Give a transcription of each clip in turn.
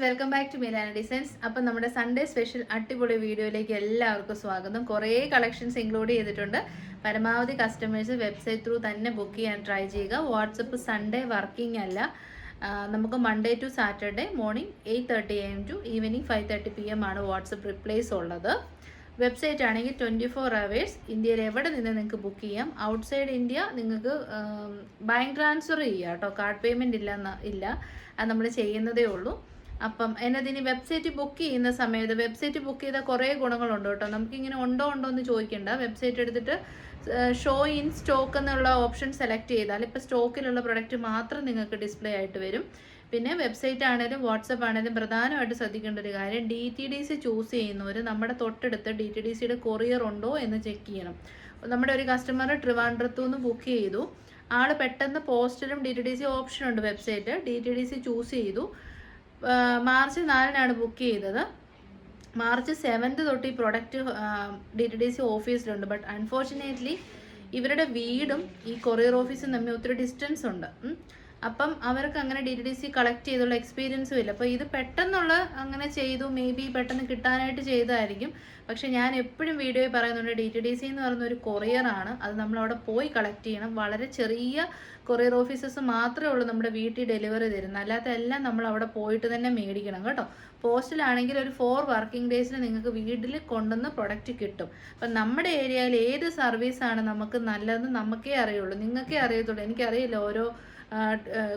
Welcome back to Milana designs. അപ്പം നമ്മുടെ Sunday special അടിപൊളി വീഡിയോയിലേക്ക് എല്ലാവർക്കും സ്വാഗതം. കുറേ കളക്ഷൻസ് ഇൻക്ലൂഡ് ചെയ്തിട്ടുണ്ട്. പരമാവധി കസ്റ്റമേഴ്സ് വെബ്സൈറ്റ് ത്രൂ തന്നെ ബുക്ക് ചെയ്യാൻ ട്രൈ ചെയ്യുക. വാട്സപ്പ് സൺഡേ വർക്കിംഗ് അല്ല. നമുക്ക് Monday to Saturday morning 8:30 AM to evening 5:30 PM ആണ് വാട്സപ്പ് റിപ്ലൈസ് ഉള്ളത്. വെബ്സൈറ്റ് ആണെങ്കിൽ 24 hours ഇന്ത്യയിൽ എവിടെ നിന്ന് നിങ്ങൾക്ക് ബുക്ക് ചെയ്യാം. ഔട്ട്സൈഡ് ഇന്ത്യ നിങ്ങൾക്ക് ബാങ്ക് ട്രാൻസ്ഫർ ചെയ്യാം കേട്ടോ. കാർഡ് പേയ്മെൻറ്റ് ഇല്ല, അത് നമ്മൾ ചെയ്യുന്നതേ ഉള്ളൂ. അപ്പം എന്നതിന് വെബ്സൈറ്റ് ബുക്ക് ചെയ്യുന്ന സമയത്ത് വെബ്സൈറ്റ് ബുക്ക് ചെയ്താൽ കുറേ ഗുണങ്ങളുണ്ട് കേട്ടോ. നമുക്കിങ്ങനെ ഉണ്ടോ എന്ന് ചോദിക്കേണ്ട. വെബ്സൈറ്റ് എടുത്തിട്ട് ഷോ ഇൻ സ്റ്റോക്ക് എന്നുള്ള ഓപ്ഷൻ സെലക്ട് ചെയ്താൽ ഇപ്പോൾ സ്റ്റോക്കിലുള്ള പ്രൊഡക്റ്റ് മാത്രം നിങ്ങൾക്ക് ഡിസ്പ്ലേ ആയിട്ട് വരും. പിന്നെ വെബ്സൈറ്റ് ആണെങ്കിലും വാട്സപ്പ് ആണെങ്കിലും പ്രധാനമായിട്ട് ശ്രദ്ധിക്കേണ്ട ഒരു കാര്യം, DTDC ചൂസ് ചെയ്യുന്നവർ നമ്മുടെ തൊട്ടടുത്ത് DTDCയുടെ കൊറിയർ ഉണ്ടോ എന്ന് ചെക്ക് ചെയ്യണം. നമ്മുടെ ഒരു കസ്റ്റമർ ട്രിവാൻഡ്രത്തു നിന്ന് ബുക്ക് ചെയ്തു. ആൾ പെട്ടെന്ന് പോസ്റ്റിലും DTDC ഓപ്ഷൻ ഉണ്ട് വെബ്സൈറ്റ്. DTDC ചൂസ് ചെയ്തു. മാർച്ച് 4 ബുക്ക് ചെയ്തത്. മാർച്ച് 7 തൊട്ട് ഈ പ്രൊഡക്റ്റ് DTDC ഓഫീസിലുണ്ട്. ബട്ട് അൺഫോർച്ചുനേറ്റ്ലി ഇവരുടെ വീടും ഈ കൊറിയർ ഓഫീസും തമ്മിൽ ഒത്തിരി ഡിസ്റ്റൻസ് ഉണ്ട്. അപ്പം അവർക്ക് അങ്ങനെ DTDC കളക്ട് ചെയ്തുള്ള എക്സ്പീരിയൻസും ഇല്ല. അപ്പോൾ ഇത് പെട്ടെന്നുള്ള അങ്ങനെ ചെയ്തു, മേ ബി പെട്ടെന്ന് കിട്ടാനായിട്ട് ചെയ്തതായിരിക്കും. പക്ഷെ ഞാൻ എപ്പോഴും വീഡിയോയിൽ പറയുന്നുണ്ട്, DTDC എന്ന് പറയുന്ന ഒരു കൊറിയറാണ്. അത് നമ്മളവിടെ പോയി കളക്ട് ചെയ്യണം. വളരെ ചെറിയ കൊറിയർ ഓഫീസസ് മാത്രമേ ഉള്ളൂ നമ്മുടെ വീട്ടിൽ ഡെലിവറി തരുന്നത്. അല്ലാത്ത എല്ലാം നമ്മൾ അവിടെ പോയിട്ട് തന്നെ മേടിക്കണം കേട്ടോ. പോസ്റ്റിലാണെങ്കിൽ ഒരു 4 വർക്കിംഗ് ഡേയ്സിൽ നിങ്ങൾക്ക് വീട്ടിൽ കൊണ്ടുവന്ന് പ്രൊഡക്റ്റ് കിട്ടും. അപ്പം നമ്മുടെ ഏരിയയിൽ ഏത് സർവീസാണ് നമുക്ക് നല്ലതെന്ന് നമുക്കേ അറിയുള്ളൂ, നിങ്ങൾക്കേ അറിയത്തുള്ളൂ. എനിക്കറിയില്ല ഓരോ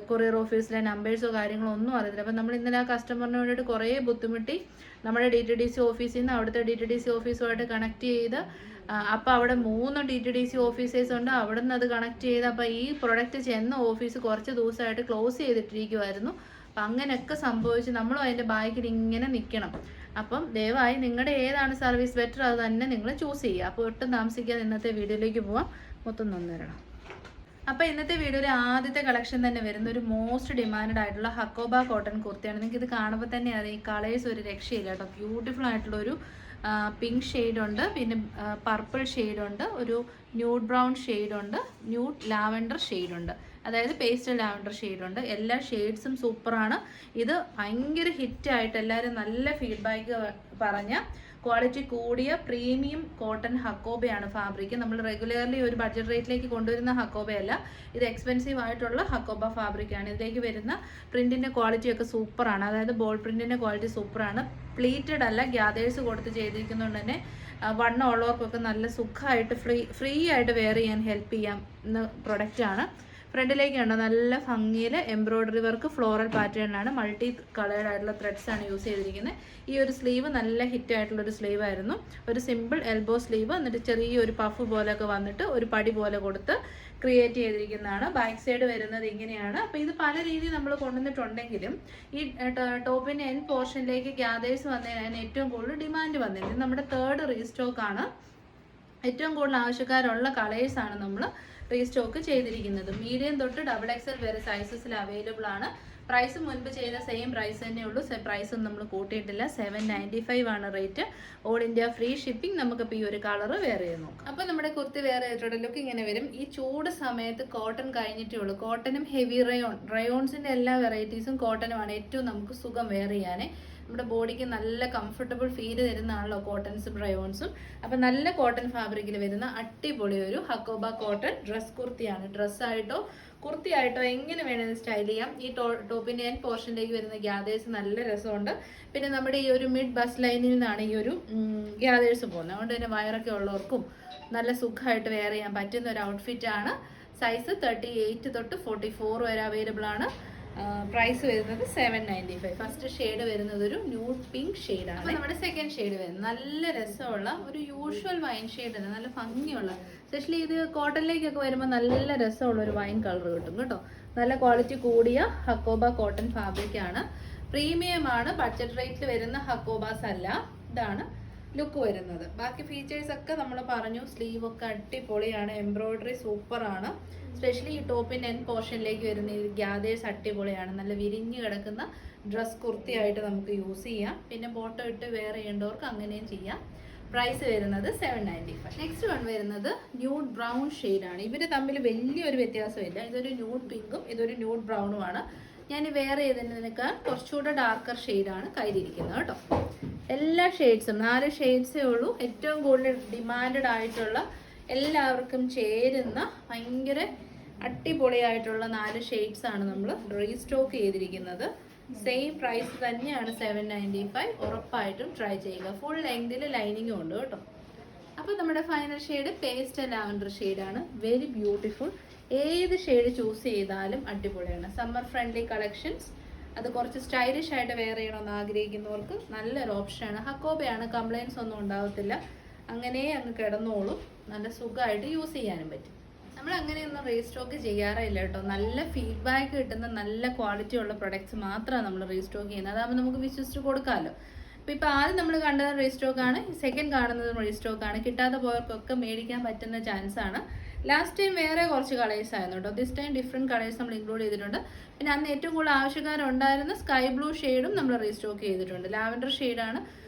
കൊറിയർ ഓഫീസിലെ നമ്പേഴ്സോ കാര്യങ്ങളോ ഒന്നും അറിയത്തില്ല. അപ്പം നമ്മൾ ഇന്നലെ ആ കസ്റ്റമറിന് വേണ്ടിയിട്ട് കുറേ ബുദ്ധിമുട്ടി നമ്മുടെ DTDC ഓഫീസിൽ നിന്ന് അവിടുത്തെ DTDC ഓഫീസുമായിട്ട് കണക്ട് ചെയ്ത്, അപ്പോൾ അവിടെ 3 DTDC ഓഫീസേഴ്സ് ഉണ്ട്. അവിടെ നിന്ന് അത് കണക്ട് ചെയ്ത് അപ്പോൾ ഈ പ്രൊഡക്റ്റ് ചെന്ന ഓഫീസ് കുറച്ച് ദിവസമായിട്ട് ക്ലോസ് ചെയ്തിട്ടിരിക്കുമായിരുന്നു. അപ്പം അങ്ങനെയൊക്കെ സംഭവിച്ച് നമ്മളും അതിൻ്റെ ബാക്കിൽ ഇങ്ങനെ നിൽക്കണം. അപ്പം ദയവായി നിങ്ങളുടെ ഏതാണ് സർവീസ് ബെറ്റർ അത് തന്നെ നിങ്ങൾ ചൂസ് ചെയ്യുക. അപ്പോൾ ഒട്ടും താമസിക്കാതെ ഇന്നത്തെ വീഡിയോയിലേക്ക് പോവാം. മൊത്തം തന്നിരണം. അപ്പോൾ ഇന്നത്തെ വീഡിയോയിൽ ആദ്യത്തെ കളക്ഷൻ തന്നെ വരുന്ന ഒരു മോസ്റ്റ് ഡിമാൻഡ് ആയിട്ടുള്ള ഹക്കോബ കോട്ടൺ കുർത്തിയാണ്. നിങ്ങൾക്ക് ഇത് കാണുമ്പോൾ തന്നെ അറിയാം, ഈ കളേഴ്സ് ഒരു രക്ഷയില്ല കേട്ടോ. ബ്യൂട്ടിഫുൾ ആയിട്ടുള്ള ഒരു പിങ്ക് ഷെയ്ഡുണ്ട്, പിന്നെ പർപ്പിൾ ഷെയ്ഡുണ്ട്, ഒരു ന്യൂഡ് ബ്രൗൺ ഷെയ്ഡുണ്ട്, ന്യൂഡ് ലാവൻഡർ ഷെയ്ഡുണ്ട്, അതായത് പേസ്റ്റൽ ലാവൻഡർ ഷെയ്ഡുണ്ട്. എല്ലാ ഷെയ്ഡ്സും സൂപ്പറാണ്. ഇത് ഭയങ്കര ഹിറ്റായിട്ട് എല്ലാവരും നല്ല ഫീഡ്ബാക്ക് പറഞ്ഞ ക്വാളിറ്റി കൂടിയ പ്രീമിയം കോട്ടൺ ഹക്കോബയാണ് ഫാബ്രിക്. നമ്മൾ റെഗുലർലി ഒരു ബഡ്ജറ്റ് റേറ്റിലേക്ക് കൊണ്ടുവരുന്ന ഹക്കോബയല്ല, ഇത് എക്സ്പെൻസീവ് ആയിട്ടുള്ള ഹക്കോബ ഫാബ്രിക്കാണ്. ഇതിലേക്ക് വരുന്ന പ്രിൻറ്റിൻ്റെ ക്വാളിറ്റിയൊക്കെ സൂപ്പറാണ്, അതായത് ബോൾ പ്രിൻറ്റിൻ്റെ ക്വാളിറ്റി സൂപ്പറാണ്. പ്ലീറ്റഡ് അല്ല, ഗ്യാദേഴ്സ് കൊടുത്ത് ചെയ്തിരിക്കുന്നതുകൊണ്ട് തന്നെ വണ്ണം ഉള്ളവർക്കൊക്കെ നല്ല സുഖമായിട്ട് ഫ്രീ ആയിട്ട് വെയർ ചെയ്യാൻ ഹെൽപ്പ് ചെയ്യാവുന്ന പ്രൊഡക്റ്റാണ്. ഫ്രണ്ടിലേക്ക് കണ്ടോ, നല്ല ഭംഗിയിൽ എംബ്രോയ്ഡറി വർക്ക് ഫ്ലോറൽ പാറ്റേണിലാണ്, മൾട്ടി കളേർഡ് ആയിട്ടുള്ള ത്രെഡ്സ് ആണ് യൂസ് ചെയ്തിരിക്കുന്നത്. ഈ ഒരു സ്ലീവ് നല്ല ഹിറ്റ് ആയിട്ടുള്ളൊരു സ്ലീവ് ആയിരുന്നു. ഒരു സിമ്പിൾ എൽബോ സ്ലീവ്, എന്നിട്ട് ചെറിയൊരു പഫ് പോലെയൊക്കെ വന്നിട്ട് ഒരു പടി പോലെ കൊടുത്ത് ക്രിയേറ്റ് ചെയ്തിരിക്കുന്നതാണ്. ബാക്ക് സൈഡ് വരുന്നത് ഇങ്ങനെയാണ്. അപ്പോൾ ഇത് പല രീതിയിൽ നമ്മൾ കൊണ്ടുവന്നിട്ടുണ്ടെങ്കിലും ഈ ടോപ്പിൻ്റെ എൻ പോർഷനിലേക്ക് ഗ്യാദേഴ്സ് വന്നതിനാണ് ഏറ്റവും കൂടുതൽ ഡിമാൻഡ് വന്നിരുന്നത്. നമ്മുടെ 3rd റീസ്റ്റോക്കാണ്. ഏറ്റവും കൂടുതൽ ആവശ്യക്കാരുള്ള കളേഴ്സാണ് നമ്മൾ റീസ്റ്റോക്ക് ചെയ്തിരിക്കുന്നത്. മീഡിയം തൊട്ട് XXL വരെ സൈസസിൽ അവൈലബിൾ ആണ്. പ്രൈസ് മുൻപ് ചെയ്ത സെയിം പ്രൈസ് തന്നെ ഉള്ളൂ. പ്രൈസൊന്നും നമ്മൾ കൂട്ടിയിട്ടില്ല. 795 ആണ് rate. All India free shipping. നമുക്കിപ്പോൾ ഈ ഒരു കളറ് വേറെ ചെയ്ത് നോക്കാം. അപ്പോൾ നമ്മുടെ കുർത്തി വേറെ ചെയ്തിട്ടുള്ള ലുക്ക് ഇങ്ങനെ വരും. ഈ ചൂട് സമയത്ത് കോട്ടൺ കഴിഞ്ഞിട്ടേ ഉള്ളൂ. കോട്ടനും ഹെവി റയോൺസിൻ്റെ എല്ലാ വെറൈറ്റീസും കോട്ടനുമാണ് ഏറ്റവും നമുക്ക് സുഖം വെയർ ചെയ്യാനേ. നമ്മുടെ ബോഡിക്ക് നല്ല കംഫർട്ടബിൾ ഫീൽ തരുന്നതാണല്ലോ കോട്ടൺസും റയോൺസും. അപ്പം നല്ല കോട്ടൺ ഫാബ്രിക്കിൽ വരുന്ന അടിപൊളി ഒരു ഹക്കോബ കോട്ടൺ ഡ്രസ് കുർത്തിയാണ്. ഡ്രസ്സായിട്ടോ കുർത്തിയായിട്ടോ എങ്ങനെ വേണമെങ്കിൽ സ്റ്റൈൽ ചെയ്യാം. ഈ ടോപ്പിൻ്റെ എൻ പോർഷനിലേക്ക് വരുന്ന ഗ്യാദേഴ്സ് നല്ല രസമുണ്ട്. പിന്നെ നമ്മുടെ ഈ ഒരു മിഡ് ബസ് ലൈനിൽ നിന്നാണ് ഈ ഒരു ഗ്യാദേഴ്സ് പോകുന്നത്. അതുകൊണ്ട് തന്നെ വയറൊക്കെ ഉള്ളവർക്കും നല്ല സുഖമായിട്ട് വെയർ ചെയ്യാൻ പറ്റുന്ന ഒരു ഔട്ട്ഫിറ്റാണ്. സൈസ് 38 തൊട്ട് 44 വരെ അവൈലബിൾ ആണ്. പ്രൈസ് വരുന്നത് 795. ഫസ്റ്റ് ഷെയ്ഡ് വരുന്നത് ഒരു ന്യൂഡ് പിങ്ക് ഷെയ്ഡാണ്. അപ്പോൾ നമ്മുടെ സെക്കൻഡ് ഷെയ്ഡ് വരുന്നത് നല്ല രസമുള്ള ഒരു യൂഷ്വൽ വൈൻ ഷെയ്ഡാണ്, നല്ല ഭംഗിയുള്ള. സ്പെഷ്യലി ഇത് കോട്ടണിലേക്കൊക്കെ വരുമ്പോൾ നല്ല രസമുള്ള ഒരു വൈൻ കളർ കിട്ടും കേട്ടോ. നല്ല ക്വാളിറ്റി കൂടിയ ഹക്കോബ കോട്ടൺ ഫാബ്രിക്കാണ്. പ്രീമിയമാണ്, ബഡ്ജറ്റ് റേറ്റിൽ വരുന്ന ഹക്കോബാസ് അല്ല. ഇതാണ് ലുക്ക് വരുന്നത്. ബാക്കി ഫീച്ചേഴ്സൊക്കെ നമ്മൾ പറഞ്ഞു. സ്ലീവൊക്കെ അടിപൊളിയാണ്, എംബ്രോയ്ഡറി സൂപ്പറാണ്. സ്പെഷ്യലി ഈ ടോപ്പിൻ്റെ എൻ പോർഷനിലേക്ക് വരുന്ന ഈ ഗ്യാദേഴ്സ് അടിപൊളിയാണ്. നല്ല വിരിഞ്ഞ് കിടക്കുന്ന ഡ്രസ് കുർത്തിയായിട്ട് നമുക്ക് യൂസ് ചെയ്യാം. പിന്നെ ബോട്ടം ഇട്ട് വെയർ ചെയ്യേണ്ടവർക്ക് അങ്ങനെയും ചെയ്യാം. പ്രൈസ് വരുന്നത് 795. നെക്സ്റ്റ് വൺ വരുന്നത് ന്യൂഡ് ബ്രൗൺ ഷെയ്ഡാണ്. ഇവർ തമ്മിൽ വലിയൊരു വ്യത്യാസമില്ല. ഇതൊരു ന്യൂഡ് പിങ്കും ഇതൊരു ന്യൂഡ് ബ്രൗണുമാണ്. ഞാൻ വേറെ ഏതിനേക്കാൾ കുറച്ചുകൂടെ ഡാർക്കർ ഷെയ്ഡാണ് കയ്യിലിരിക്കുന്നത് കേട്ടോ. എല്ലാ ഷെയ്ഡ്സും 4 ഷെയ്ഡ്സേ ഉള്ളൂ. ഏറ്റവും കൂടുതൽ ഡിമാൻഡഡ് ആയിട്ടുള്ള എല്ലാവർക്കും ചേരുന്ന ഭയങ്കര അടിപൊളിയായിട്ടുള്ള 4 ഷെയ്ഡ്സ് ആണ് നമ്മൾ റീസ്റ്റോക്ക് ചെയ്തിരിക്കുന്നത്. സെയിം പ്രൈസ് തന്നെയാണ് 795. ഉറപ്പായിട്ടും ട്രൈ ചെയ്യുക. ഫുൾ ലെങ്തിൽ ലൈനിങ്ങും ഉണ്ട് കേട്ടോ. അപ്പോൾ നമ്മുടെ ഫൈനൽ ഷെയ്ഡ് പേസ്റ്റൽ ലാവൻഡർ ഷെയ്ഡാണ്. Very beautiful. ഏത് ഷെയ്ഡ് ചൂസ് ചെയ്താലും അടിപൊളിയാണ്. സമ്മർ ഫ്രണ്ട്ലി കളക്ഷൻസ്, അത് കുറച്ച് സ്റ്റൈലിഷ് ആയിട്ട് വെയർ ചെയ്യണമെന്ന് ആഗ്രഹിക്കുന്നവർക്ക് നല്ലൊരു ഓപ്ഷനാണ്. ഹക്കോബയാണ്, കംപ്ലൈൻസ് ഒന്നും ഉണ്ടാവത്തില്ല. അങ്ങനെ അങ്ങ് കിടന്നോളും. നല്ല സുഖമായിട്ട് യൂസ് ചെയ്യാനും പറ്റും. നമ്മൾ അങ്ങനെയൊന്നും റീസ്റ്റോക്ക് ചെയ്യാറില്ല കേട്ടോ. നല്ല ഫീഡ്ബാക്ക് കിട്ടുന്ന നല്ല ക്വാളിറ്റി ഉള്ള പ്രൊഡക്ട്സ് മാത്രമാണ് നമ്മൾ റീസ്റ്റോക്ക് ചെയ്യുന്നത്. അതാകുമ്പോൾ നമുക്ക് വിശ്വസിച്ച് കൊടുക്കാമല്ലോ. ഇപ്പോൾ ആദ്യം നമ്മൾ കണ്ടത് റീസ്റ്റോക്കാണ്, സെക്കൻഡ് കാണുന്നതും റീസ്റ്റോക്കാണ്. കിട്ടാതെ പോയവർക്കൊക്കെ മേടിക്കാൻ പറ്റുന്ന ചാൻസാണ്. ലാസ്റ്റ് ടൈം വേറെ കുറച്ച് കളേഴ്സ് ആയിരുന്നു കേട്ടോ. ദിസ് ടൈം ഡിഫറെൻറ്റ് കളേഴ്സ് നമ്മൾ ഇൻക്ലൂഡ് ചെയ്തിട്ടുണ്ട്. പിന്നെ അന്ന് ഏറ്റവും കൂടുതൽ ആവശ്യക്കാരുണ്ടായിരുന്ന സ്കൈ ബ്ലൂ ഷെയ്ഡും നമ്മൾ റീസ്റ്റോക്ക് ചെയ്തിട്ടുണ്ട്. ലാവൻഡർ ഷെയ്ഡാണ്.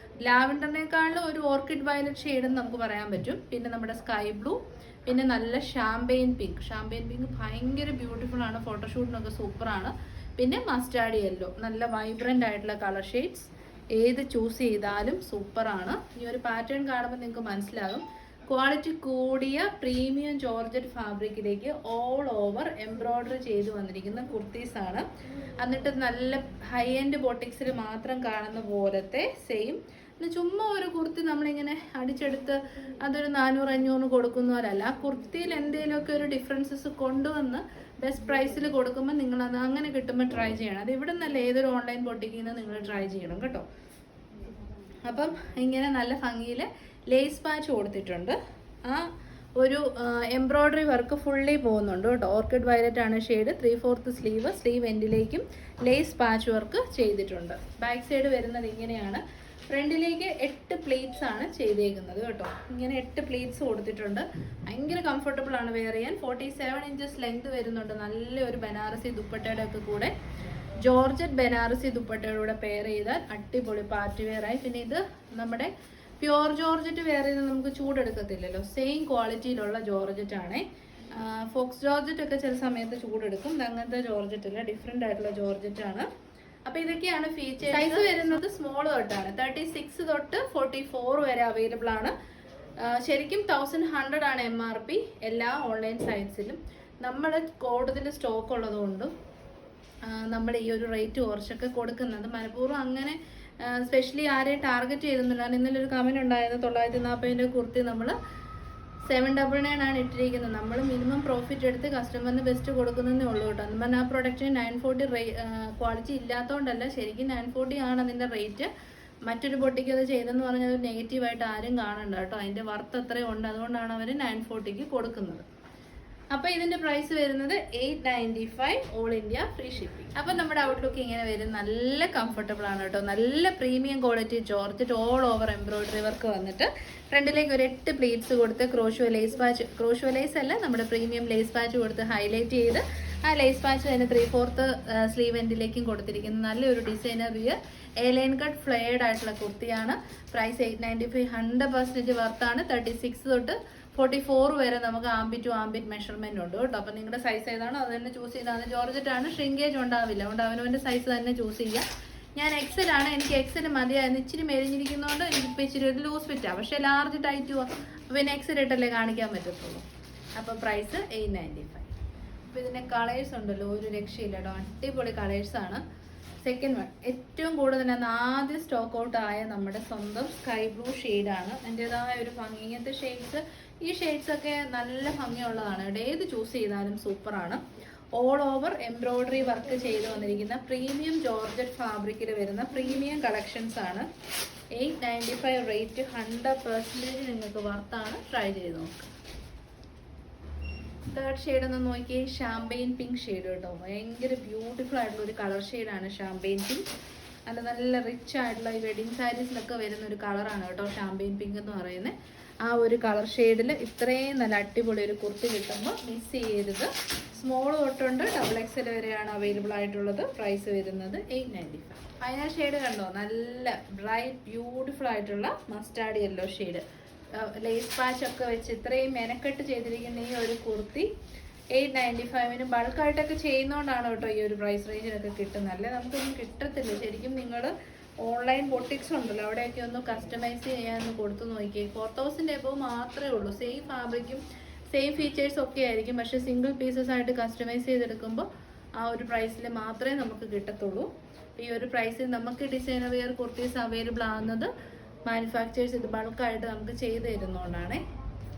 ലാവൻഡറിനേക്കാളും ഒരു ഓർക്കിഡ് വയലറ്റ് ഷെയ്ഡെന്ന് നമുക്ക് പറയാൻ പറ്റും. പിന്നെ നമ്മുടെ സ്കൈ ബ്ലൂ, പിന്നെ നല്ല ഷാമ്പെയിൻ പിങ്ക്. ഷാമ്പെയിൻ പിങ്ക് ഭയങ്കര ബ്യൂട്ടിഫുൾ ആണ്, ഫോട്ടോഷൂട്ടിനൊക്കെ സൂപ്പറാണ്. പിന്നെ മസ്റ്റാർഡ് യെല്ലോ, നല്ല വൈബ്രൻ്റ് ആയിട്ടുള്ള കളർ ഷെയ്ഡ്സ്. ഏത് ചൂസ് ചെയ്താലും സൂപ്പറാണ്. ഈ ഒരു പാറ്റേൺ കാണുമ്പോൾ നിങ്ങൾക്ക് മനസ്സിലാകും. ക്വാളിറ്റി കൂടിയ പ്രീമിയം ജോർജറ്റ് ഫാബ്രിക്കിലേക്ക് ഓൾ ഓവർ എംബ്രോയ്ഡറി ചെയ്ത് വന്നിരിക്കുന്ന കുർത്തീസാണ്. എന്നിട്ട് നല്ല ഹൈ എൻഡ് ബോട്ടിക്സിൽ മാത്രം കാണുന്ന പോലത്തെ സെയിം. പിന്നെ ചുമ്മാ ഒരു കുർത്തി നമ്മളിങ്ങനെ അടിച്ചെടുത്ത് അതൊരു 400-500 കൊടുക്കുന്നവരല്ല. ആ കുർത്തിയിൽ എന്തെങ്കിലുമൊക്കെ ഒരു ഡിഫറൻസസ് കൊണ്ടുവന്ന് ബെസ്റ്റ് പ്രൈസിൽ കൊടുക്കുമ്പോൾ നിങ്ങളത് അങ്ങനെ കിട്ടുമ്പോൾ ട്രൈ ചെയ്യണം. അത് ഇവിടെ നിന്നല്ല, ഏതൊരു ഓൺലൈൻ ബൊട്ടിക്കിൽ നിന്ന് നിങ്ങൾ ട്രൈ ചെയ്യണം കേട്ടോ. അപ്പം ഇങ്ങനെ നല്ല ഭംഗിയിൽ ലേസ് പാച്ച് കൊടുത്തിട്ടുണ്ട്. ആ ഒരു എംബ്രോയ്ഡറി വർക്ക് ഫുള്ളി പോകുന്നുണ്ട് കേട്ടോ. ഓർക്കിഡ് വയലറ്റ് ആണ് ഷെയ്ഡ്. 3/4 സ്ലീവ് എൻഡിലേക്കും ലേസ് പാച്ച് വർക്ക് ചെയ്തിട്ടുണ്ട്. ബാക്ക് സൈഡ് വരുന്നത് ഇങ്ങനെയാണ്. ഫ്രണ്ടിലേക്ക് 8 പ്ലേറ്റ്സ് ആണ് ചെയ്തേക്കുന്നത് കേട്ടോ. ഇങ്ങനെ 8 പ്ലേറ്റ്സ് കൊടുത്തിട്ടുണ്ട്. ഭയങ്കര കംഫർട്ടബിൾ ആണ് വെയർ ചെയ്യാൻ. 47 ഇഞ്ചസ് ലെങ്ത് വരുന്നുണ്ട്. നല്ലൊരു ബനാറസി ദുപ്പട്ടയുടെ ഒക്കെ കൂടെ, ജോർജറ്റ് ബനാറസി ദുപ്പട്ടയുടെ കൂടെ പെയർ ചെയ്താൽ അടിപൊളി പാർട്ടി വെയർ ആയി. പിന്നെ ഇത് നമ്മുടെ പ്യുവർ ജോർജറ്റ് വെയർ ചെയ്താൽ നമുക്ക് ചൂടെടുക്കത്തില്ലല്ലോ. സെയിം ക്വാളിറ്റിയിലുള്ള ജോർജറ്റ് ആണ്. ഫോക്സ് ജോർജറ്റ് ഒക്കെ ചില സമയത്ത് ചൂടെടുക്കും. അങ്ങനത്തെ ജോർജറ്റ് അല്ല, ഡിഫറെൻ്റ് ആയിട്ടുള്ള ജോർജറ്റ് ആണ്. അപ്പോൾ ഇതൊക്കെയാണ് ഫീച്ചേഴ്സ്. സൈസ് വരുന്നത് സ്മോൾ തൊട്ടാണ്. 36 തൊട്ട് 44 വരെ അവൈലബിൾ ആണ്. ശരിക്കും 1100 ആണ് MRP എല്ലാ ഓൺലൈൻ സൈറ്റ്സിലും. നമ്മൾ കൂടുതൽ സ്റ്റോക്ക് ഉള്ളതുകൊണ്ടും നമ്മൾ ഈ ഒരു റേറ്റ് കുറച്ചൊക്കെ കൊടുക്കുന്നത്. മനഃപൂർവ്വം അങ്ങനെ സ്പെഷ്യലി ആരെയും ടാർഗറ്റ് ചെയ്തെന്നുള്ളതാണ്. ഇന്നലെ ഒരു കമൻറ്റ് ഉണ്ടായിരുന്നു, 940 കുർത്തി നമ്മൾ 799 ആണ് ഇട്ടിരിക്കുന്നത്. നമ്മൾ മിനിമം പ്രോഫിറ്റ് എടുത്ത് കസ്റ്റമറിന് ബെസ്റ്റ് കൊടുക്കുന്നതേ ഉള്ളൂ കേട്ടോ. എന്ന് പറഞ്ഞാൽ ആ പ്രൊഡക്റ്റിന് 940 ക്വാളിറ്റി ഇല്ലാത്തതുകൊണ്ടല്ല, ശരിക്കും 940 ആണ് അതിൻ്റെ റേറ്റ്. മറ്റൊരു ബൊട്ടിക്ക് അത് ചെയ്തെന്ന് പറഞ്ഞാൽ അത് നെഗറ്റീവായിട്ട് ആരും കാണണ്ട കേട്ടോ. അതിൻ്റെ വർത്ത് അത്രയും ഉണ്ട്, അതുകൊണ്ടാണ് അവർ 940 കൊടുക്കുന്നത്. അപ്പോൾ ഇതിൻ്റെ പ്രൈസ് വരുന്നത് 895 ഓൾ ഇന്ത്യ ഫ്രീ ഷിപ്പിംഗ്. അപ്പോൾ നമ്മുടെ ഔട്ട്ലുക്ക് ഇങ്ങനെ വരും. നല്ല കംഫർട്ടബിൾ ആണ് കേട്ടോ. നല്ല premium quality georgette all over embroidery work വന്നിട്ട് ഫ്രണ്ടിലേക്ക് ഒരു 8 പ്ലേറ്റ്സ് കൊടുത്ത് crochet lace patch, crochet lace അല്ല, നമ്മുടെ പ്രീമിയം ലേസ് പാച്ച് കൊടുത്ത് ഹൈലൈറ്റ് ചെയ്ത് ആ ലേസ് പാച്ച് തന്നെ 3/4 സ്ലീവ് എൻഡിലേക്കും കൊടുത്തിരിക്കുന്നത്. നല്ലൊരു designer wear A line cut flared ആയിട്ടുള്ള കുർത്തിയാണ്. പ്രൈസ് 895, 100% വർത്താണ്. 36 തൊട്ട് 44 വരെ നമുക്ക് ആംബിറ്റ് ടു ആംബിറ്റ് മെഷർമെന്റ് ഉണ്ട് കേട്ടോ. അപ്പോൾ നിങ്ങളുടെ സൈസ് ഏതാണോ അത് തന്നെ ചൂസ് ചെയ്താൽ. ജോർജറ്റ് ആണ്, ഷ്രിങ്കേജ് ഉണ്ടാവില്ല. അതുകൊണ്ട് അവനവൻ്റെ സൈസ് തന്നെ ചൂസ് ചെയ്യാം. ഞാൻ എക്സൽ ആണ്, എനിക്ക് എക്സൽ മതിയായിരുന്നു. ഇച്ചിരി മെലിഞ്ഞിരിക്കുന്നതുകൊണ്ട് എനിക്കിപ്പോൾ ഇച്ചിരി ഒരു ലൂസ് ഫിറ്റാണ്. പക്ഷേ ലാർജ് ടൈറ്റും അപ്പോൾ പിന്നെ എക്സൽ ഇട്ടല്ലേ കാണിക്കാൻ പറ്റത്തുള്ളൂ. അപ്പോൾ പ്രൈസ് 895. അപ്പോൾ ഇതിൻ്റെ കളേഴ്സ് ഉണ്ടല്ലോ, ഒരു രക്ഷയില്ല കേട്ടോ. അടിപൊളി കളേഴ്സാണ്. സെക്കൻഡ് വൺ ഏറ്റവും കൂടുതൽ ആദ്യം സ്റ്റോക്ക് ഔട്ട് ആയ നമ്മുടെ സ്വന്തം സ്കൈ ബ്ലൂ ഷെയ്ഡാണ്. അതിൻ്റെതായ ഒരു ഭംഗി. ഇങ്ങനത്തെ ഷെയ്ഡ്സ്, ഈ ഷെയ്ഡ്സൊക്കെ നല്ല ഭംഗിയുള്ളതാണ്. ഇവിടെ ഏത് ചൂസ് ചെയ്താലും സൂപ്പറാണ്. ഓൾ ഓവർ എംബ്രോയ്ഡറി വർക്ക് ചെയ്ത് വന്നിരിക്കുന്ന പ്രീമിയം ജോർജറ്റ് ഫാബ്രിക്കിൽ വരുന്ന പ്രീമിയം കളക്ഷൻസ് ആണ്. 895 റേറ്റ് 100% നിങ്ങൾക്ക് വർത്താണ്. ട്രൈ ചെയ്ത് നോക്കുക. തേർഡ് ഷെയ്ഡ് ഒന്ന് നോക്കിയേ, ഷാമ്പെയിൻ പിങ്ക് ഷെയ്ഡ് കേട്ടോ. ഭയങ്കര ബ്യൂട്ടിഫുൾ ആയിട്ടുള്ള ഒരു കളർ ഷെയ്ഡാണ് ഷാമ്പെയിൻ പിങ്ക്. അത് നല്ല റിച്ച് ആയിട്ടുള്ള ഈ വെഡിങ് സാരീസിലൊക്കെ വരുന്ന ഒരു കളറാണ് കേട്ടോ ഷാമ്പെയിൻ പിങ്ക് എന്ന് പറയുന്നത്. ആ ഒരു കളർ ഷെയ്ഡിൽ ഇത്രയും നല്ല അടിപൊളി ഒരു കുർത്തി കിട്ടുമ്പോൾ മിസ് ചെയ്യരുത്. സ്മോൾ തൊട്ടുണ്ട് XXL വരെയാണ് അവൈലബിൾ ആയിട്ടുള്ളത്. പ്രൈസ് വരുന്നത് 895. ഫൈനൽ ഷെയ്ഡ് കണ്ടോ, നല്ല ബ്രൈറ്റ് ബ്യൂട്ടിഫുൾ ആയിട്ടുള്ള mustard yellow shade. Lace patch ഒക്കെ വെച്ച് ഇത്രയും മെനക്കെട്ട് ചെയ്തിരിക്കുന്ന ഈ ഒരു കുർത്തി 895 ബൾക്കായിട്ടൊക്കെ ചെയ്യുന്നതുകൊണ്ടാണ് കേട്ടോ ഈ ഒരു പ്രൈസ് റേഞ്ചിനൊക്കെ കിട്ടുന്നത്. അല്ലേ നമുക്കൊന്നും കിട്ടത്തില്ല. ശരിക്കും നിങ്ങൾ ഓൺലൈൻ ബൊട്ടിക്സ് ഉണ്ടല്ലോ, അവിടെയൊക്കെ ഒന്ന് കസ്റ്റമൈസ് ചെയ്യാനൊന്ന് കൊടുത്തു നോക്കി. 4000 എബോവ് മാത്രമേ ഉള്ളൂ. സെയിം ഫാബ്രിക്കും സെയിം ഫീച്ചേഴ്സ് ഒക്കെ ആയിരിക്കും, പക്ഷേ സിംഗിൾ പീസസ് ആയിട്ട് കസ്റ്റമൈസ് ചെയ്തെടുക്കുമ്പോൾ ആ ഒരു പ്രൈസിൽ മാത്രമേ നമുക്ക് കിട്ടത്തുള്ളൂ. ഈ ഒരു പ്രൈസിൽ നമുക്ക് ഡിസൈനർ വെയർ കുർത്തീസ് അവൈലബിൾ ആകുന്നത് മാനുഫാക്ചേഴ്സ് ഇത് ബൾക്കായിട്ട് നമുക്ക് ചെയ്ത് തരുന്നതുകൊണ്ടാണ്.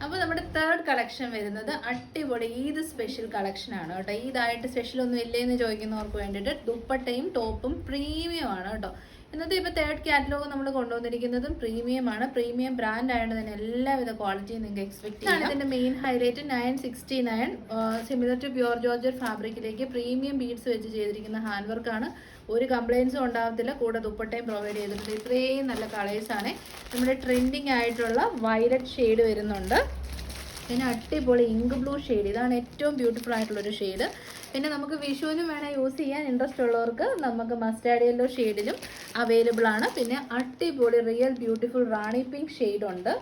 അപ്പോൾ നമ്മുടെ തേർഡ് കളക്ഷൻ വരുന്നത് അടിപൊളി ഈദ് സ്പെഷ്യൽ കളക്ഷൻ ആണ് കേട്ടോ. ഈദായിട്ട് സ്പെഷ്യൽ ഒന്നും ഇല്ലേന്ന് ചോദിക്കുന്നവർക്ക് വേണ്ടിയിട്ട് ദുപ്പട്ടയും ടോപ്പും പ്രീമിയം ആണ് കേട്ടോ. ഇന്നത്തെ ഇപ്പോൾ തേർഡ് കാറ്റലോഗ് നമ്മൾ കൊണ്ടുവന്നിരിക്കുന്നതും പ്രീമിയമാണ്. പ്രീമിയം ബ്രാൻഡ് ആയതുകൊണ്ട് തന്നെ എല്ലാവിധ ക്വാളിറ്റിയും നിങ്ങൾക്ക് എക്സ്പെക്ട് ചെയ്യാം. ഇതിന്റെ main highlight 969 similar to pure georgette ഫാബ്രിക്കിലേക്ക് പ്രീമിയം ബീഡ്സ് വെച്ച് ചെയ്തിരിക്കുന്ന ഹാൻഡ് വർക്കാണ്. ഒരു കംപ്ലയിൻസും ഉണ്ടാകത്തില്ല. കൂടെ ദുപ്പട്ടയും പ്രൊവൈഡ് ചെയ്തിട്ടുണ്ട്. ഇത്രയും നല്ല കളേഴ്സാണ്. നമ്മുടെ ട്രെൻഡിങ് ആയിട്ടുള്ള വയലറ്റ് ഷെയ്ഡ് വരുന്നുണ്ട്. പിന്നെ അടിപൊളി ഇങ്ക് ബ്ലൂ ഷെയ്ഡ്, ഇതാണ് ഏറ്റവും ബ്യൂട്ടിഫുൾ ആയിട്ടുള്ളൊരു ഷെയ്ഡ്. പിന്നെ നമുക്ക് വിഷുവിനും വേണം യൂസ് ചെയ്യാൻ ഇൻട്രസ്റ്റ് ഉള്ളവർക്ക് നമുക്ക് മസ്റ്റാർഡ് യെല്ലോ ഷെയ്ഡിലും അവൈലബിൾ ആണ്. പിന്നെ അടിപൊളി റിയൽ ബ്യൂട്ടിഫുൾ റാണി പിങ്ക് ഷെയ്ഡ് ഉണ്ട്.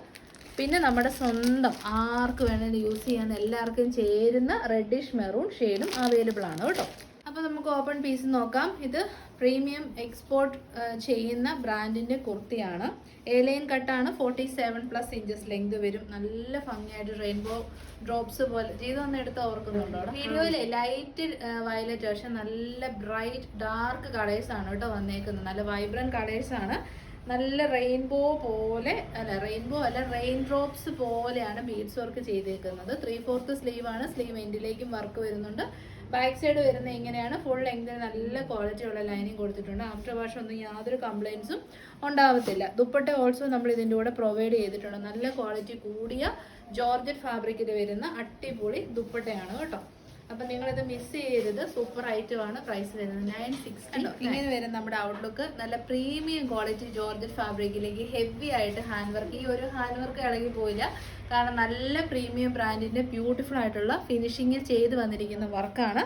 പിന്നെ നമ്മുടെ സ്വന്തം ആർക്ക് വേണമെങ്കിലും യൂസ് ചെയ്യാൻ എല്ലാവർക്കും ചേരുന്ന റെഡിഷ് മെറൂൺ ഷെയ്ഡും അവൈലബിൾ ആണ് കേട്ടോ. അപ്പോൾ നമുക്ക് ഓപ്പൺ പീസ് നോക്കാം. ഇത് പ്രീമിയം എക്സ്പോർട്ട് ചെയ്യുന്ന ബ്രാൻഡിൻ്റെ കുർത്തിയാണ്. എലൈൻ കട്ടാണ്. 47+ ഇഞ്ചസ് ലെങ്ത് വരും. നല്ല ഭംഗിയായിട്ട് റെയിൻബോ ഡ്രോപ്സ് പോലെ ചെയ്തൊന്ന് എടുത്ത് ഓർക്കുന്നുണ്ടോ? വീഡിയോയിലെ ലൈറ്റ് വയലറ്റ് പക്ഷെ നല്ല ബ്രൈറ്റ് ഡാർക്ക് കളേഴ്സ് ആണ് കേട്ടോ വന്നേക്കുന്നത്. നല്ല വൈബ്രന്റ് കളേഴ്സ് ആണ്. നല്ല റെയിൻബോ അല്ല റെയിൻ ഡ്രോപ്സ് പോലെയാണ് ബീഡ്സ് വർക്ക് ചെയ്തേക്കുന്നത്. 3/4 സ്ലീവ് ആണ്. സ്ലീവ് എൻഡിലേക്കും വർക്ക് വരുന്നുണ്ട്. ബാക്ക് സൈഡ് വരുന്നത് ഇങ്ങനെയാണ്. ഫുൾ ലെങ്തിൽ നല്ല ക്വാളിറ്റി ഉള്ള ലൈനിങ് കൊടുത്തിട്ടുണ്ട്. ആഫ്റ്റർ വാഷ് ഒന്നും യാതൊരു കംപ്ലയിൻസും ഉണ്ടാവത്തില്ല. ദുപ്പട്ട ഓൾസോ നമ്മൾ ഇതിൻ്റെ കൂടെ പ്രൊവൈഡ് ചെയ്തിട്ടുണ്ട്. നല്ല ക്വാളിറ്റി കൂടിയ ജോർജറ്റ് ഫാബ്രിക്കിൽ വരുന്ന അടിപൊളി ദുപ്പട്ടയാണ് കേട്ടോ. അപ്പം നിങ്ങളിത് മിസ് ചെയ്യരുത്. സൂപ്പർ ഐറ്റമാണ്. പ്രൈസ് വരുന്നത് 960. ഇങ്ങനെ വരും നമ്മുടെ ഔട്ട്ലുക്ക്. നല്ല പ്രീമിയം ക്വാളിറ്റി ജോർജറ്റ് ഫാബ്രിക്കിലേക്ക് ഹെവി ആയിട്ട് ഹാൻഡ് വർക്ക്. ഈ ഒരു ഹാൻഡ് വർക്ക് ഇളകി പോയില്ല, കാരണം നല്ല പ്രീമിയം ബ്രാൻഡിൻ്റെ ബ്യൂട്ടിഫുൾ ആയിട്ടുള്ള ഫിനിഷിങ്ങിൽ ചെയ്ത് വന്നിരിക്കുന്ന വർക്കാണ്.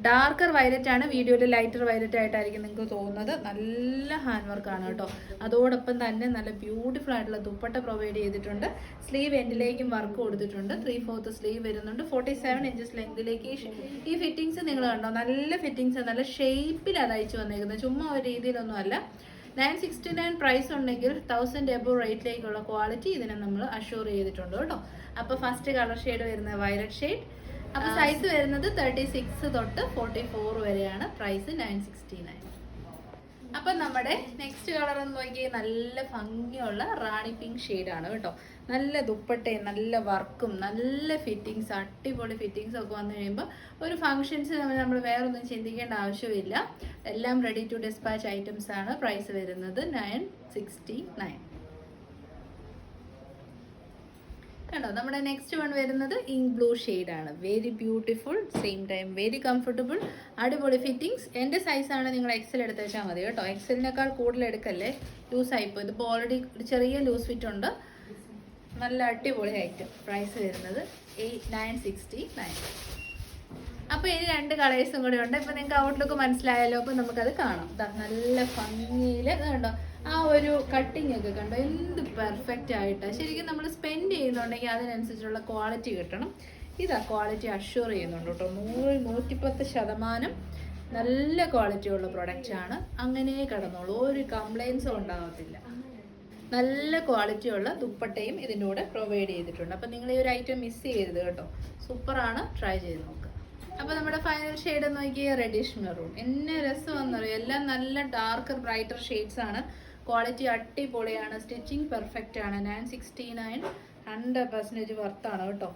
ഡാർക്കർ വയലറ്റ് ആണ്. വീഡിയോയിൽ ലൈറ്റർ വയലറ്റ് ആയിട്ടായിരിക്കും നിങ്ങൾക്ക് തോന്നുന്നത്. നല്ല ഹാൻഡ് വർക്കാണ് കേട്ടോ. അതോടൊപ്പം തന്നെ നല്ല ബ്യൂട്ടിഫുൾ ആയിട്ടുള്ള ദുപ്പട്ട പ്രൊവൈഡ് ചെയ്തിട്ടുണ്ട്. സ്ലീവ് എൻഡിലേക്കും വർക്ക് കൊടുത്തിട്ടുണ്ട്. 3/4 സ്ലീവ് വരുന്നുണ്ട്. 47 ഇഞ്ചസ് ലെങ്തിലേക്ക് ഈ ഫിറ്റിങ്സ് നിങ്ങൾ കണ്ടോ? നല്ല ഫിറ്റിങ്സ്, നല്ല ഷേപ്പിൽ അത് അയച്ചു വന്നേക്കുന്നത്. ചുമ്മാ ഒരു രീതിയിലൊന്നും അല്ല. 969 പ്രൈസ് ഉണ്ടെങ്കിൽ 1000 എബോ റേറ്റിലേക്കുള്ള ക്വാളിറ്റി ഇതിനെ നമ്മൾ അഷ്യൂർ ചെയ്തിട്ടുണ്ട് കേട്ടോ. അപ്പോൾ ഫസ്റ്റ് കളർ ഷെയ്ഡ് വരുന്നത് വയലറ്റ് ഷെയ്ഡ്. അപ്പോൾ സൈസ് വരുന്നത് 36 തൊട്ട് 44 വരെയാണ്. പ്രൈസ് 969. അപ്പം നമ്മുടെ നെക്സ്റ്റ് കളർ എന്ന് നോക്കിയാൽ നല്ല ഭംഗിയുള്ള റാണി പിങ്ക് ഷെയ്ഡാണ് കേട്ടോ. നല്ല ദുപ്പട്ടയും നല്ല വർക്കും നല്ല ഫിറ്റിങ്സ്, അടിപൊളി ഫിറ്റിങ്സ് ഒക്കെ വന്നു കഴിയുമ്പോൾ ഒരു ഫങ്ഷൻസ് നമ്മൾ വേറൊന്നും ചിന്തിക്കേണ്ട ആവശ്യമില്ല. എല്ലാം റെഡി ടു ഡിസ്പാച്ച് ഐറ്റംസ് ആണ്. പ്രൈസ് വരുന്നത് 969. കണ്ടോ? നമ്മുടെ നെക്സ്റ്റ് വൺ വരുന്നത് ഇങ്ക് ബ്ലൂ ഷെയ്ഡാണ്. Very beautiful, same time very comfortable, അടിപൊളി ഫിറ്റിങ്സ്. എൻ്റെ സൈസാണ്. നിങ്ങൾ എക്സൽ എടുത്ത് വെച്ചാൽ മതി കേട്ടോ. എക്സലിനേക്കാൾ കൂടുതൽ എടുക്കല്ലേ, ലൂസ് ആയിപ്പോൾ. ഇതിപ്പോൾ ഓൾറെഡി ചെറിയ ലൂസ് ഫിറ്റ് ഉണ്ട്. നല്ല അടിപൊളി ഐറ്റം. പ്രൈസ് വരുന്നത് 969. അപ്പോൾ ഇനി 2 കളേഴ്സും കൂടെ ഉണ്ട്. ഇപ്പോൾ നിങ്ങൾക്ക് ഔട്ട്ലുക്ക് മനസ്സിലായാലോ? അപ്പോൾ നമുക്കത് കാണാം. നല്ല ഭംഗിയിൽ കണ്ടോ? ആ ഒരു കട്ടിങ് ഒക്കെ കണ്ടോ? എന്ത് പെർഫെക്റ്റ് ആയിട്ട്. ശരിക്കും നമ്മൾ സ്പെൻഡ് ചെയ്യുന്നുണ്ടെങ്കിൽ അതിനനുസരിച്ചുള്ള ക്വാളിറ്റി കിട്ടണം. ഇതാ ക്വാളിറ്റി അഷ്യൂർ ചെയ്യുന്നുണ്ട് കേട്ടോ. 110% നല്ല ക്വാളിറ്റി ഉള്ള പ്രൊഡക്റ്റാണ്. അങ്ങനെ കിടന്നോളൂ, ഒരു കംപ്ലയിൻസും ഉണ്ടാകത്തില്ല. നല്ല ക്വാളിറ്റിയുള്ള ദുപ്പട്ടയും ഇതിൻ്റെ കൂടെ പ്രൊവൈഡ് ചെയ്തിട്ടുണ്ട്. അപ്പം നിങ്ങൾ ഈ ഒരു ഐറ്റം മിസ് ചെയ്യരുത് കേട്ടോ. സൂപ്പറാണ്. ട്രൈ ചെയ്ത് നോക്കുക. അപ്പോൾ നമ്മുടെ ഫൈനൽ ഷെയ്ഡ് നോക്കിയാൽ റെഡിഷ് മെറൂൺ. എന്നെ രസമെന്നറിയും. എല്ലാം നല്ല ഡാർക്കർ ബ്രൈറ്റർ ഷെയ്ഡ്സ് ആണ്. ക്വാളിറ്റി അടിപൊളിയാണ്. സ്റ്റിച്ചിങ് പെർഫെക്റ്റ് ആണ്. 969 100% വർത്താണ് കേട്ടോ.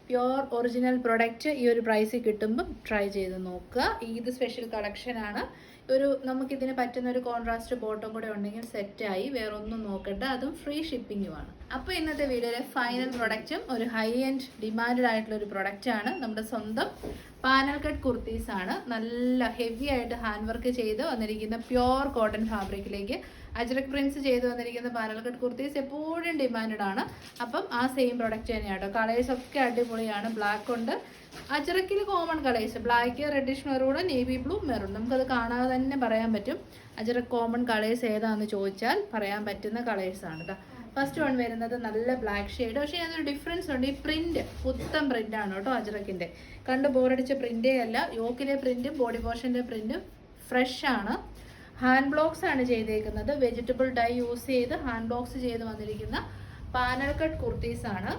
പ്യുവർ ഒറിജിനൽ പ്രൊഡക്റ്റ് ഈ ഒരു പ്രൈസിൽ കിട്ടുമ്പം ട്രൈ ചെയ്ത് നോക്കുക. ഇത് സ്പെഷ്യൽ കളക്ഷനാണ്. നമുക്കിതിന് പറ്റുന്ന ഒരു കോൺട്രാസ്റ്റ് ബോട്ടം കൂടെ ഉണ്ടെങ്കിൽ സെറ്റായി. വേറെ ഒന്നും നോക്കണ്ട. അതും ഫ്രീ ഷിപ്പിങ്ങുമാണ്. അപ്പോൾ ഇന്നത്തെ വീഡിയോയിലെ ഫൈനൽ പ്രൊഡക്റ്റും ഒരു ഹൈ എൻഡ് ഡിമാൻഡഡ് ആയിട്ടുള്ള ഒരു പ്രൊഡക്റ്റാണ്. നമ്മുടെ സ്വന്തം പാനൽ കട്ട് കുർത്തീസ് ആണ്. നല്ല ഹെവി ആയിട്ട് ഹാൻഡ് വർക്ക് ചെയ്ത് വന്നിരിക്കുന്ന പ്യുവർ കോട്ടൺ ഫാബ്രിക്കിലേക്ക് അജ്രക് പ്രിൻസ് ചെയ്ത് വന്നിരിക്കുന്ന പാനൽ കട്ട് കുർത്തീസ് എപ്പോഴും ഡിമാൻഡഡ് ആണ്. അപ്പം ആ സെയിം പ്രൊഡക്റ്റ് തന്നെയാണ് കേട്ടോ. കളേഴ്സ് ഒക്കെ അടിപൊളിയാണ്. ബ്ലാക്ക് ഉണ്ട്. അജ്രക്കിൽ common colours black, reddish maroon, navy blue, maroon. നമുക്കത് കാണാതെ തന്നെ പറയാൻ പറ്റും. അജ്രക് കോമൺ കളേഴ്സ് ഏതാണെന്ന് ചോദിച്ചാൽ പറയാൻ പറ്റുന്ന കളേഴ്സാണ് കേട്ടോ. ഫസ്റ്റ് വൺ വരുന്നത് നല്ല ബ്ലാക്ക് ഷെയ്ഡ്. പക്ഷേ അതിനൊരു ഡിഫറൻസ് ഉണ്ട്. ഈ പ്രിന്റ് പുത്തൻ പ്രിന്റാണ് കേട്ടോ അജ്രക്കിൻ്റെ. കണ്ട് ബോറടിച്ച പ്രിന്റേ അല്ല. യോക്കിലെ പ്രിന്റും ബോഡി പോർഷൻ്റെ പ്രിന്റും ഫ്രഷ് ആണ്. ഹാൻഡ് ബ്ലോക്സ് ആണ് ചെയ്തേക്കുന്നത്. വെജിറ്റബിൾ ഡൈ യൂസ് ചെയ്ത് ഹാൻഡ് ബ്ലോക്സ് ചെയ്ത് വന്നിരിക്കുന്ന പാനൽ കട്ട് കുർത്തീസ് ആണ്.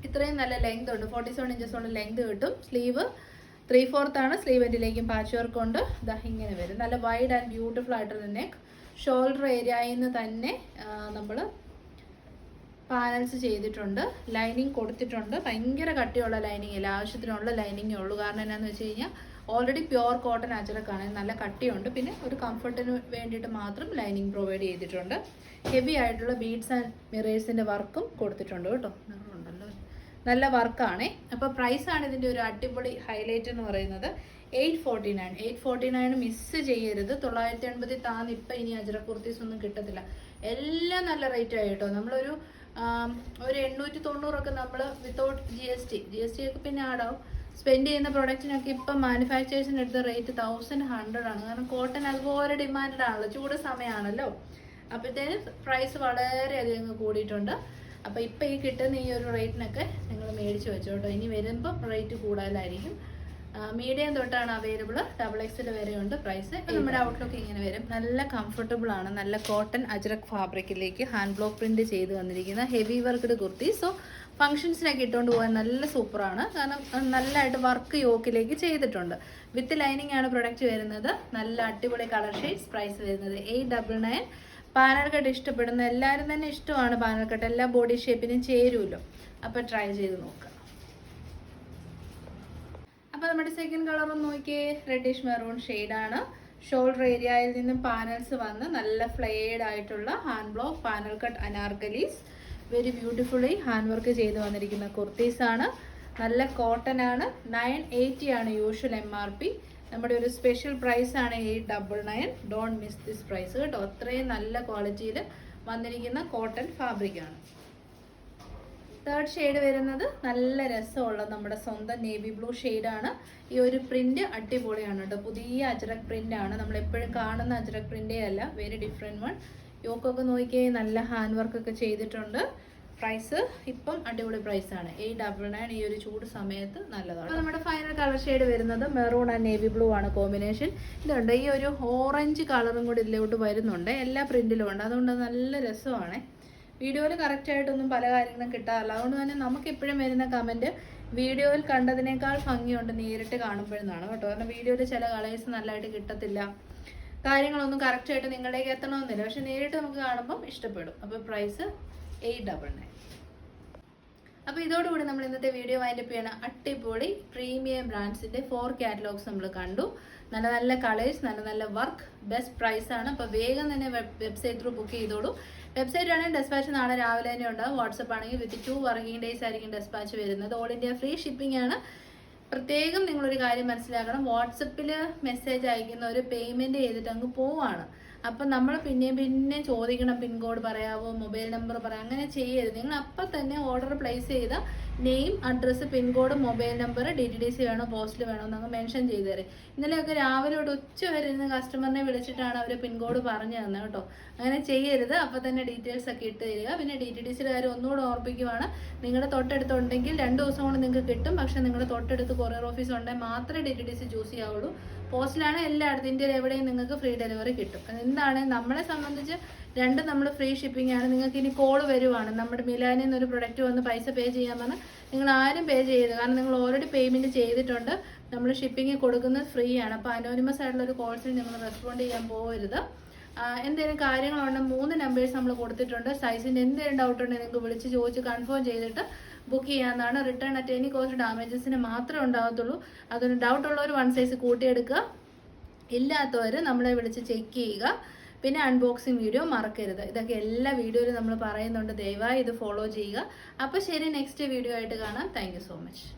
ഇത്രയും നല്ല ലെങ്ത് ഉണ്ട്. 47 ഇഞ്ചസ് കൊണ്ട് ലെങ്ത് കിട്ടും. സ്ലീവ് 3/4 ആണ്. സ്ലീവ് എൻഡിലേക്കും പാച്ച് വർക്ക് ഉണ്ട്. ഇതാ ഇങ്ങനെ വരും. നല്ല വൈഡ് ആൻഡ് ബ്യൂട്ടിഫുൾ ആയിട്ടുള്ള നെക്ക്. ഷോൾഡർ ഏരിയയിൽ നിന്ന് തന്നെ നമ്മൾ പാനൽസ് ചെയ്തിട്ടുണ്ട്. ലൈനിങ് കൊടുത്തിട്ടുണ്ട്. ഭയങ്കര കട്ടിയുള്ള ലൈനിങ് ഇല്ല, ആവശ്യത്തിനുള്ള ലൈനിങ്ങേ ഉള്ളൂ. കാരണം എന്നാന്ന് വെച്ച് കഴിഞ്ഞാൽ ഓൾറെഡി പ്യുവർ കോട്ടൺ അജ്രക്കാണ്, നല്ല കട്ടിയുണ്ട്. പിന്നെ ഒരു കംഫർട്ടിന് വേണ്ടിയിട്ട് മാത്രം ലൈനിങ് പ്രൊവൈഡ് ചെയ്തിട്ടുണ്ട്. ഹെവി ആയിട്ടുള്ള ബീഡ്സ് ആൻഡ് മിറേഴ്സിൻ്റെ വർക്കും കൊടുത്തിട്ടുണ്ട് കേട്ടോ. ഉണ്ടല്ലോ, നല്ല വർക്കാണേ. അപ്പോൾ പ്രൈസാണ് ഇതിൻ്റെ ഒരു അടിപൊളി ഹൈലൈറ്റ് എന്ന് പറയുന്നത്. 849 മിസ് ചെയ്യരുത്. 980 താന്ന് ഇപ്പം ഇനി അജ്രക് കുർത്തീസ് ഒന്നും കിട്ടത്തില്ല. എല്ലാം നല്ല റേറ്റ് ആയി കേട്ടോ. നമ്മളൊരു 890 നമ്മൾ വിത്തൗട്ട് ജി എസ് ടി ഒക്കെ പിന്നെ ആടാവും. സ്പെൻഡ് ചെയ്യുന്ന പ്രൊഡക്റ്റിനൊക്കെ ഇപ്പം മാനുഫാക്ചേഴ്സിന് എടുത്ത റേറ്റ് 1100 ആണ്. കാരണം കോട്ടൺ അതുപോലെ ഡിമാൻഡ് ആണല്ലോ, ചൂട് സമയമാണല്ലോ. അപ്പോഴത്തേനും പ്രൈസ് വളരെയധികം കൂടിയിട്ടുണ്ട്. അപ്പോൾ ഇപ്പം ഈ കിട്ടുന്ന ഈ ഒരു റേറ്റിനൊക്കെ നിങ്ങൾ മേടിച്ച് വെച്ചോ കേട്ടോ. ഇനി വരുമ്പോൾ റേറ്റ് കൂടുതലായിരിക്കും. മീഡിയം തൊട്ടാണ് അവൈലബിൾ, XXL വരെയുണ്ട് പ്രൈസ്. നമ്മുടെ ഔട്ട്ലുക്ക് ഇങ്ങനെ വരും. നല്ല കംഫർട്ടബിൾ ആണ്. നല്ല കോട്ടൺ അജ്രക് ഫാബ്രിക്കിലേക്ക് ഹാൻഡ് ബ്ലോക്ക് പ്രിന്റ് ചെയ്ത് വന്നിരിക്കുന്ന ഹെവി വർക്ക്ഡ് കുർത്തി. സോ ഫംഗ്ഷൻസിനൊക്കെ ഇട്ടുകൊണ്ട് പോകാൻ നല്ല സൂപ്പറാണ്. കാരണം നല്ലതായിട്ട് വർക്ക് യോക്കിലേക്ക് ചെയ്തിട്ടുണ്ട്. വിത്ത് ലൈനിങ് ആണ് പ്രൊഡക്റ്റ് വരുന്നത്. നല്ല അടിപൊളി കളർ ഷെയ്ഡ്സ്. പ്രൈസ് വരുന്നത് 899. പാനൽ കട്ട് ഇഷ്ടപ്പെടുന്ന എല്ലാവരും തന്നെ ഇഷ്ടമാണ് പാനൽ കട്ട്. എല്ലാ ബോഡി ഷേപ്പിനും ചേരുമല്ലോ. അപ്പോൾ ട്രൈ ചെയ്ത് നോക്കുക. അപ്പോൾ നമ്മുടെ സെക്കൻഡ് കളർ ഒന്ന് നോക്കിയേ. റെഡിഷ് മെറൂൺ ഷെയ്ഡാണ്. ഷോൾഡർ ഏരിയയിൽ നിന്നും പാനൽസ് വന്ന് നല്ല ഫ്ലെയർഡ് ആയിട്ടുള്ള hand block panel cut anarkalis. Very beautifully hand work ചെയ്ത് വന്നിരിക്കുന്ന കുർത്തീസാണ്. നല്ല കോട്ടൺ ആണ്. 980 ആണ് യൂഷ്വൽ MRP. നമ്മുടെ ഒരു സ്പെഷ്യൽ പ്രൈസ് ആണ് 899. ഡോണ്ട് മിസ് ദിസ് പ്രൈസ് കേട്ടോ. അത്രയും നല്ല ക്വാളിറ്റിയിൽ വന്നിരിക്കുന്ന കോട്ടൺ ഫാബ്രിക് ആണ്. തേർഡ് ഷെയ്ഡ് വരുന്നത് നല്ല രസമുള്ള നമ്മുടെ സ്വന്തം നേവി ബ്ലൂ ഷെയ്ഡാണ്. ഈ ഒരു പ്രിന്റ് അടിപൊളിയാണ് കേട്ടോ. പുതിയ അജ്രക് പ്രിന്റ് ആണ്. നമ്മൾ എപ്പോഴും കാണുന്ന അജ്രക് പ്രിന്റേ അല്ല, വെരി ഡിഫറെൻറ്റ് വൺ. യോക്കൊക്കെ നോക്കിയേ, നല്ല ഹാൻഡ് വർക്കൊക്കെ ചെയ്തിട്ടുണ്ട്. പ്രൈസ് ഇപ്പം അടിപൊളി പ്രൈസാണ് 899. ഈ ഒരു ചൂട് സമയത്ത് നല്ലതാണ്. അപ്പോൾ നമ്മുടെ ഫൈനൽ കളർ ഷെയ്ഡ് വരുന്നത് മെറൂൺ ആൻഡ് നേവി ബ്ലൂ ആണ് കോമ്പിനേഷൻ. ഇതുണ്ട്, ഈ ഒരു ഓറഞ്ച് കളറും കൂടി ഇതിലോട്ട് വരുന്നുണ്ട്. എല്ലാ പ്രിന്റിലും ഉണ്ട്. അതുകൊണ്ട് നല്ല രസമാണ്. വീഡിയോയിൽ കറക്റ്റായിട്ടൊന്നും പല കാര്യങ്ങളും കിട്ടാറില്ല. അതുകൊണ്ട് തന്നെ നമുക്ക് എപ്പോഴും വരുന്ന കമൻറ്റ് വീഡിയോയിൽ കണ്ടതിനേക്കാൾ ഭംഗിയുണ്ട് നേരിട്ട് കാണുമ്പോഴെന്നാണ് കേട്ടോ. കാരണം വീഡിയോയിൽ ചില കളേഴ്സ് നല്ലതായിട്ട് കിട്ടത്തില്ല, കാര്യങ്ങളൊന്നും കറക്റ്റായിട്ട് നിങ്ങളിലേക്ക് എത്തണമെന്നില്ല. പക്ഷെ നേരിട്ട് നമുക്ക് കാണുമ്പം ഇഷ്ടപ്പെടും. അപ്പോൾ പ്രൈസ് 899. അപ്പോൾ ഇതോടുകൂടി നമ്മൾ ഇന്നത്തെ വീഡിയോ വൈൻഡപ്പ് ചെയ്യണം. അടിപൊളി പ്രീമിയം ബ്രാൻഡ്സിൻ്റെ 4 കാറ്റലോഗ്സ് നമ്മൾ കണ്ടു. നല്ല നല്ല കളേഴ്സ്, നല്ല നല്ല വർക്ക്, ബെസ്റ്റ് പ്രൈസാണ്. അപ്പോൾ വേഗം തന്നെ വെബ്സൈറ്റ് ത്രൂ ബുക്ക് ചെയ്തോളൂ. വെബ്സൈറ്റ് ആണെങ്കിൽ ഡെസ്പാച്ച് നാളെ രാവിലെ തന്നെ ഉണ്ടാകും. വാട്സപ്പ് ആണെങ്കിൽ വിത്ത് 2 വർക്കിംഗ് ഡേയ്സ് ആയിരിക്കും ഡെസ്പാച്ച് വരുന്നത്. ഓൾ ഇന്ത്യ ഫ്രീ ഷിപ്പിംഗ് ആണ്. പ്രത്യേകം നിങ്ങളൊരു കാര്യം മനസ്സിലാക്കണം, വാട്സപ്പിൽ മെസ്സേജ് അയക്കുന്ന ഒരു പേയ്മെൻറ്റ് ചെയ്തിട്ട് അങ്ങ് പോവാണ്. അപ്പം നമ്മൾ പിന്നെ ചോദിക്കണം, പിൻകോഡ് പറയാവോ, മൊബൈൽ നമ്പർ പറയാം, അങ്ങനെ ചെയ്യരുത്. നിങ്ങൾ അപ്പം തന്നെ ഓർഡർ പ്ലേസ് ചെയ്ത name, address, pincode, mobile number, DTDC വേണോ പോസ്റ്റിൽ വേണോ എന്നങ്ങ് മെൻഷൻ ചെയ്ത് തരും. ഇന്നലെയൊക്കെ രാവിലെ തൊട്ട് ഉച്ച വരെ ഇരുന്ന് കസ്റ്റമറിനെ വിളിച്ചിട്ടാണ് അവർ പിൻകോഡ് പറഞ്ഞു തന്നത് കേട്ടോ. അങ്ങനെ ചെയ്യരുത്. അപ്പം തന്നെ ഡീറ്റെയിൽസ് ഒക്കെ ഇട്ട് തരിക. പിന്നെ DTDCയുടെ കാര്യം ഒന്നുകൂടെ ഓർപ്പിക്കുവാണ്, നിങ്ങളുടെ തൊട്ടടുത്തുണ്ടെങ്കിൽ 2 ദിവസം കൊണ്ട് നിങ്ങൾക്ക് കിട്ടും. പക്ഷേ നിങ്ങളുടെ തൊട്ടടുത്ത് കൊറിയർ ഓഫീസ് ഉണ്ടെങ്കിൽ മാത്രമേ DTDC ചൂസ് ചെയ്യാവുള്ളൂ. പോസ്റ്റിലാണ് എല്ലായിടത്തും, ഇന്ത്യയിൽ എവിടെയും നിങ്ങൾക്ക് ഫ്രീ ഡെലിവറി കിട്ടും. എന്താണ് നമ്മളെ സംബന്ധിച്ച് രണ്ടും നമ്മൾ ഫ്രീ ഷിപ്പിംഗ് ആണ്. നിങ്ങൾക്ക് ഇനി കോൾ വരുവാണ്, നമ്മുടെ മിലാനിൽ നിന്നൊരു പ്രൊഡക്റ്റ് വന്ന് പൈസ പേ ചെയ്യാൻ പറഞ്ഞാൽ നിങ്ങൾ ആരും പേ ചെയ്യരുത്. കാരണം നിങ്ങൾ ഓൾറെഡി പേയ്മെൻറ്റ് ചെയ്തിട്ടുണ്ട്. നമ്മൾ ഷിപ്പിംഗ് കൊടുക്കുന്നത് ഫ്രീ ആണ്. അപ്പോൾ അനോണിമസ് ആയിട്ടുള്ള ഒരു കോൾസിന് നിങ്ങൾ റെസ്പോണ്ട് ചെയ്യാൻ പോകരുത്. എന്തെങ്കിലും കാര്യങ്ങളുണ്ടെങ്കിൽ 3 നമ്പേഴ്സ് നമ്മൾ കൊടുത്തിട്ടുണ്ട്. സൈസിൻ്റെ എന്തെങ്കിലും ഡൗട്ട് ഉണ്ടെങ്കിൽ നിങ്ങൾക്ക് വിളിച്ച് ചോദിച്ച് കൺഫേം ചെയ്തിട്ട് ബുക്ക് ചെയ്യാവുന്നതാണ്. റിട്ടേൺ അറ്റ് എനി കോസ്റ്റ് ഡാമേജസിന് മാത്രമേ ഉണ്ടാകത്തുള്ളൂ. അതിന് ഡൗട്ടുള്ളവർ 1 സൈസ് കൂട്ടിയെടുക്കുക, ഇല്ലാത്തവർ നമ്മളെ വിളിച്ച് ചെക്ക് ചെയ്യുക. പിന്നെ അൺബോക്സിങ് വീഡിയോ മറക്കരുത്. ഇതൊക്കെ എല്ലാ വീഡിയോയിലും നമ്മൾ പറയുന്നുണ്ട്. ദയവായി ഇത് ഫോളോ ചെയ്യുക. അപ്പോൾ ശരി, നെക്സ്റ്റ് വീഡിയോ ആയിട്ട് കാണാം. Thank you so much.